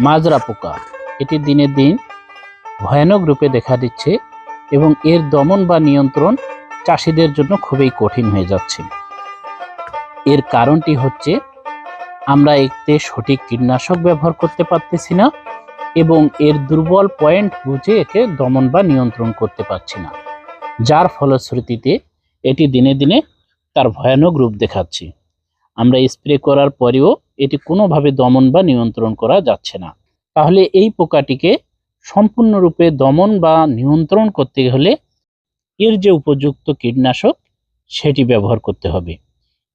মাজরা পোকা এটি দিনে দিন ভয়ানক রূপে দেখা দিচ্ছে এবং এর দমন বা নিয়ন্ত্রণ চাষিদের জন্য খুবই কঠিন হয়ে যাচ্ছে। এর কারণটি হচ্ছে আমরা এতে সঠিক কীটনাশক ব্যবহার করতে পারতেছি না এবং এর দুর্বল পয়েন্ট বুঝে একে দমন বা নিয়ন্ত্রণ করতে পারছি না, যার ফলশ্রুতিতে এটি দিনে দিনে তার ভয়ানক রূপ দেখাচ্ছে। আমরা স্প্রে করার পরেও এটি কোনোভাবে দমন বা নিয়ন্ত্রণ করা যাচ্ছে না। তাহলে এই পোকাটিকে সম্পূর্ণরূপে দমন বা নিয়ন্ত্রণ করতে হলে এর যে উপযুক্ত কীটনাশক সেটি ব্যবহার করতে হবে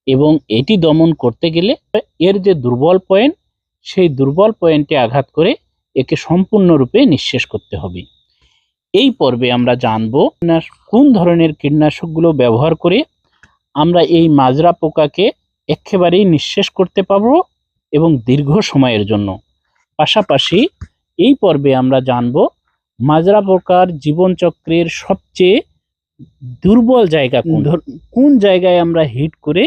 এবং এটি দমন করতে গেলে এর যে দুর্বল পয়েন্ট সেই দুর্বল পয়েন্টে আঘাত করে একে সম্পূর্ণরূপে নিঃশেষ করতে হবে। এই পর্বে আমরা জানব কোন ধরনের কীটনাশকগুলো ব্যবহার করে আমরা এই মাজরা পোকাকে একেবারেই নিঃশেষ করতে পারবো এবং দীর্ঘ সময়ের জন্য। পাশাপাশি এই পর্বে আমরা জানব মাজরা পোকার জীবনচক্রের সবচেয়ে দুর্বল জায়গা কোন জায়গায় আমরা হিট করে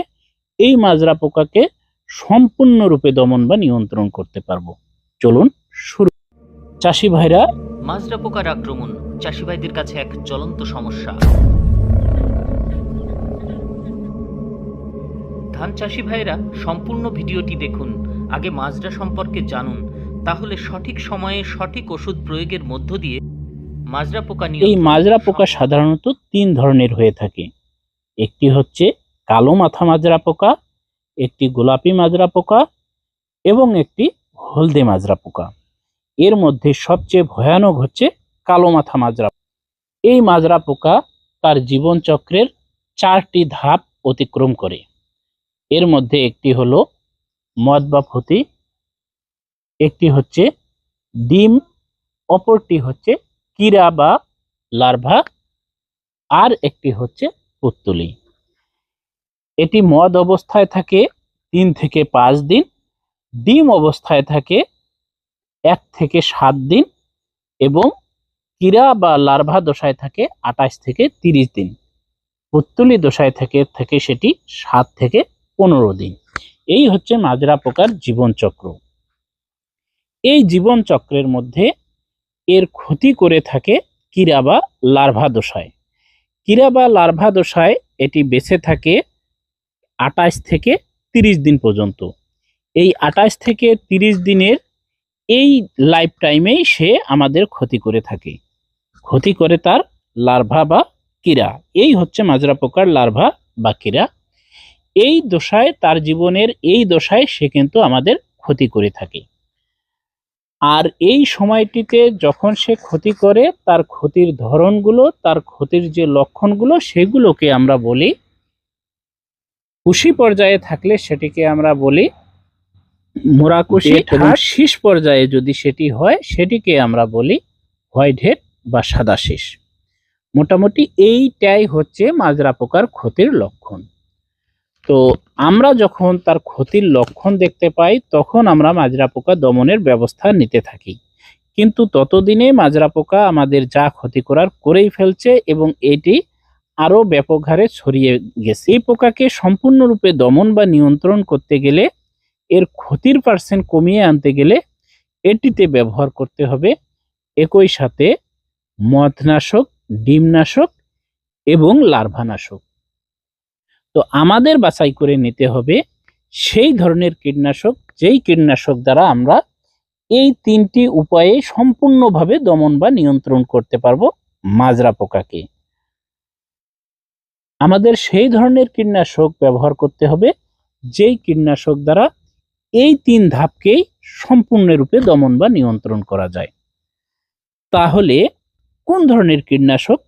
এই মাজরা পোকাকে সম্পূর্ণরূপে দমন বা নিয়ন্ত্রণ করতে পারবো। চলুন শুরু। চাষি ভাইরা, মাজরা পোকার আক্রমণ চাষি ভাইদের কাছে এক জ্বলন্ত সমস্যা। ধান চাষি ভাইরা সম্পূর্ণ ভিডিওটি দেখুন, আগে মাজরা সম্পর্কে জানুন, তাহলে সঠিক সময়ে সঠিক ওষুধ প্রয়োগের মধ্য দিয়ে মাজরা পোকা এই মাজরা পোকা সাধারণত 3 ধরনের হয়ে থাকে। একটি হচ্ছে কালো মাথা মাজরা পোকা, একটি গোলাপি মাজরা পোকা এবং একটি হলদে মাজরা পোকা। এর মধ্যে সবচেয়ে ভয়ানক হচ্ছে কালো মাথা মাজরা। এই মাজরা পোকা তার জীবনচক্রের 4টি ধাপ অতিক্রম করে। এর মধ্যে একটি হলো মদ বা ফতি, একটি হচ্ছে ডিম, অপরটি হচ্ছে কিরা বা লার্ভা, আর একটি হচ্ছে পুত্তলি। এটি মদ অবস্থায় থাকে 3 থেকে 5 দিন, ডিম অবস্থায় থাকে 1 থেকে 7 দিন এবং কিরা বা লার্ভা দশায় থাকে 28 থেকে 30 দিন। পুত্তলি দশায় থেকে সেটি 7 থেকে 15 দিন। এই হচ্ছে মাজরা পোকার জীবনচক্র। এই জীবনচক্রের মধ্যে এর ক্ষতি করে থাকে কিরা বা লার্ভা দশায়। কিরা বা লার্ভা দশায় এটি বেঁচে থাকে 28 থেকে 30 দিন পর্যন্ত। এই 28 থেকে 30 দিনের এই লাইফ টাইমেই সে আমাদের ক্ষতি করে থাকে, ক্ষতি করে তার লার্ভা বা কিরা। এই হচ্ছে মাজরা পোকার লার্ভা বা কিরা। এই দশায়, তার জীবনের এই দশায় সে কিন্তু আমাদের ক্ষতি করে থাকে। আর এই সময়টিতে যখন সে ক্ষতি করে, তার ক্ষতির ধরনগুলো, তার ক্ষতির যে লক্ষণগুলো, সেগুলোকে আমরা বলি, কুশি পর্যায়ে থাকলে সেটিকে আমরা বলি মোরাকুশি, এবং শীষ পর্যায়ে যদি সেটি হয় সেটিকে আমরা বলি হোয়াইট হেড বা সাদা শীষ। মোটামুটি এইটাই হচ্ছে মাজরা পোকার ক্ষতির লক্ষণ। তো আমরা যখন তার ক্ষতির লক্ষণ দেখতে পাই তখন আমরা মাজরা পোকা দমনের ব্যবস্থা নিতে থাকি, কিন্তু ততদিনে মাজরা পোকা আমাদের যা ক্ষতি করার করেই ফেলছে এবং এটি আরো ব্যাপক হারে ছড়িয়ে গেছে। এই পোকাকে সম্পূর্ণরূপে দমন বা নিয়ন্ত্রণ করতে গেলে, এর ক্ষতির পার্সেন্ট কমিয়ে আনতে গেলে এটিতে ব্যবহার করতে হবে একই সাথে মদনাশক, ডিমনাশক এবং লার্ভানাশক। তো আমাদের বাছাই করে নিতে হবে সেই ধরনের কীটনাশক, যেই কীটনাশক দ্বারা আমরা এই 3টি উপায়ে সম্পূর্ণভাবে দমন বা নিয়ন্ত্রণ করতে পারবো মাজরা পোকাকে। আমাদের সেই ধরনের কীটনাশক ব্যবহার করতে হবে যেই কীটনাশক দ্বারা এই 3 ধাপকেই সম্পূর্ণরূপে দমন বা নিয়ন্ত্রণ করা যায়। তাহলে কোন ধরনের কীটনাশক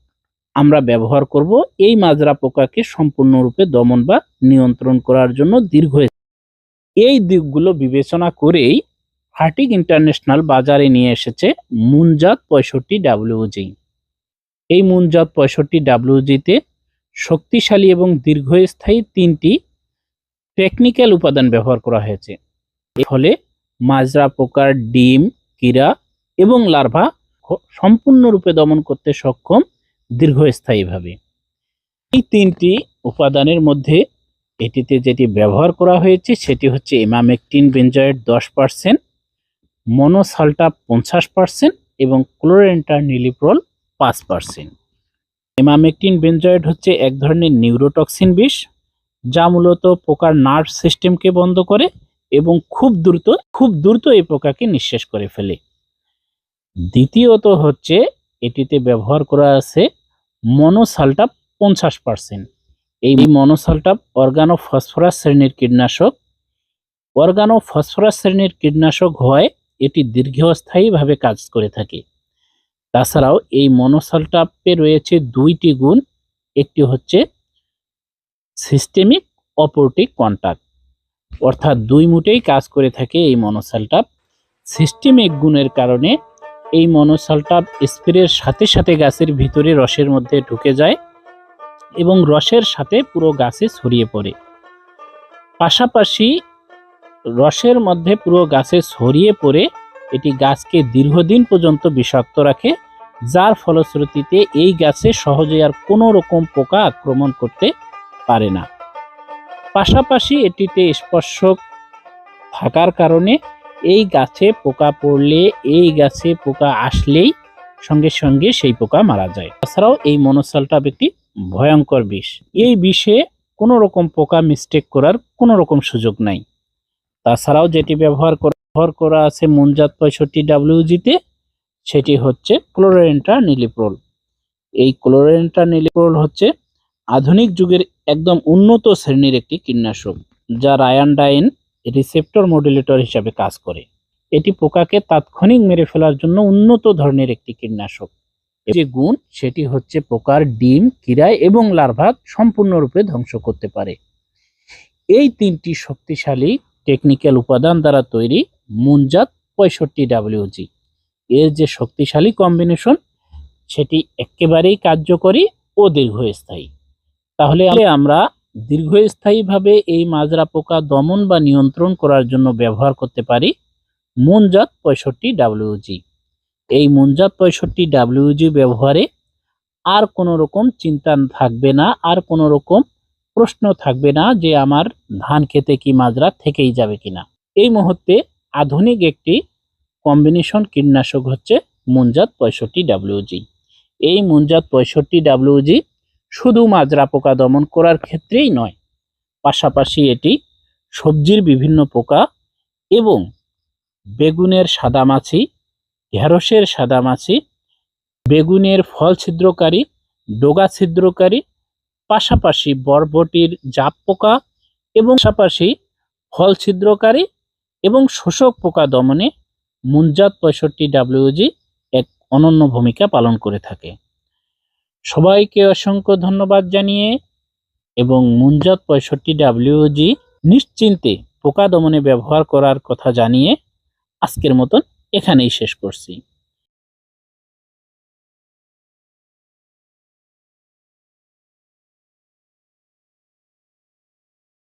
আমরা ব্যবহার করব এই মাজরা পোকাকে সম্পূর্ণরূপে দমন বা নিয়ন্ত্রণ করার জন্য? এই দিকগুলো বিবেচনা করেই ফার্টিক ইন্টারন্যাশনাল বাজারে নিয়ে এসেছে মুনজাত 65WG। এই মুনজাত 65WG-তে শক্তিশালী এবং দীর্ঘস্থায়ী 3টি টেকনিক্যাল উপাদান ব্যবহার করা হয়েছে। এর ফলে মাজরা পোকার ডিম, কিরা এবং লার্ভা সম্পূর্ণরূপে দমন করতে সক্ষম দীর্ঘস্থায়ীভাবে। এই 3টি উপাদানের মধ্যে এটিতে যেটি ব্যবহার করা হয়েছে সেটি হচ্ছে ইমামেকটিন বেনজয়েড 10%, মনোসালটাপ 50% এবং ক্লোরেন্ট্রানিলিপ্রল 5%। ইমামেকটিন বেনজয়েড হচ্ছে এক ধরনের নিউরোটক্সিন বিষ, যা মূলত পোকার নার্ভ সিস্টেমকে বন্ধ করে এবং খুব দ্রুত এই পোকাকে নিঃশেষ করে ফেলে। দ্বিতীয়ত হচ্ছে এটিতে ব্যবহার করা আছে মনোসালটাপ 50%। এই মনোসালটাপ অর্গানোফসফরাস শ্রেণীর কীটনাশক। অর্গানোফসফরাস শ্রেণীর কীটনাশক হওয়ায় এটি দীর্ঘস্থায়ীভাবে কাজ করে থাকে। তাছাড়াও এই মনোসালটাপে রয়েছে দুইটি গুণ, একটি হচ্ছে সিস্টেমিক অপরটি কন্টাক্ট, অর্থাৎ দুই মুটেই কাজ করে থাকে এই মনোসালটাপ। সিস্টেমিক গুণের কারণে এই মনোসালটাপ স্প্রের সাথে সাথে গাছের ভিতরে রসের মধ্যে ঢুকে যায় এবং রসের সাথে পুরো গাছে ছড়িয়ে পড়ে। পাশাপাশি রসের মধ্যে পুরো গাছে ছড়িয়ে পড়ে এটি গাছকে দীর্ঘদিন পর্যন্ত বিষাক্ত রাখে, যার ফলশ্রুতিতে এই গাছে সহজে আর কোনো রকম পোকা আক্রমণ করতে পারে না। পাশাপাশি এটিতে স্পর্শক থাকার কারণে এই গাছে পোকা পড়লে, এই গাছে পোকা আসলেই সঙ্গে সঙ্গে সেই পোকা মারা যায়। তাছাড়াও এই মনোসালটাপ একটি ভয়ঙ্কর বিষ। এই বিষে কোনো রকম পোকা মিস্টেক করার কোনো রকম সুযোগ নাই। তাছাড়াও যেটি ব্যবহার করা আছে মুনজাত 65WG-তে, সেটি হচ্ছে ক্লোরেন্ট্রানিলিপ্রল। এই ক্লোরেন্ট্রানিলিপ্রল হচ্ছে আধুনিক যুগের একদম উন্নত শ্রেণীর একটি কীটনাশক, যা রায়ানডাইন রিসেপ্টর মডুলেটর হিসাবে কাজ করে। এটি পোকাকে তাৎক্ষণিক মেরে ফেলার জন্য উন্নত ধরনের একটি কীটনাশক। যে গুণ সেটি হচ্ছে পোকার ডিম, কিরায় এবং লার্ভা সম্পূর্ণরূপে ধ্বংস করতে পারে। এই তিনটি শক্তিশালী টেকনিক্যাল উপাদান দ্বারা তৈরি মুনজাত 65WG এর যে শক্তিশালী কম্বিনেশন, সেটি একেবারেই কার্যকরী ও দীর্ঘস্থায়ী। তাহলে আমরা দীর্ঘস্থায়ীভাবে এই মাজরা পোকা দমন বা নিয়ন্ত্রণ করার জন্য ব্যবহার করতে পারি মুনজাত 65WG। এই মুনজাত 65WG ব্যবহারে আর কোনো রকম চিন্তা থাকবে না, আর কোনো রকম প্রশ্ন থাকবে না যে আমার ধান খেতে কি মাজরা থেকেই যাবে কিনা। এই মুহূর্তে আধুনিক একটি কম্বিনেশন কীটনাশক হচ্ছে মুনজাত 65WG। এই মুনজাত 65WG শুধু মাজরা পোকা দমন করার ক্ষেত্রেই নয়, পাশাপাশি এটি সবজির বিভিন্ন পোকা এবং বেগুনের সাদামাছি, ঢেঁড়সের সাদামাছি, বেগুনের ফল ছিদ্রকারী, ডগা ছিদ্রকারী, পাশাপাশি বরবটির জাপ পোকা এবং পাশাপাশি ফল ছিদ্রকারী এবং শোষক পোকা দমনে মুনজাত 65WG এক অনন্য ভূমিকা পালন করে থাকে। সবাইকে অসংখ্য ধন্যবাদ জানিয়ে এবং মুনজাত 65WG নিশ্চিন্তে পোকা দমনে ব্যবহার করার কথা জানিয়ে আজকের মতন এখানেই শেষ করছি।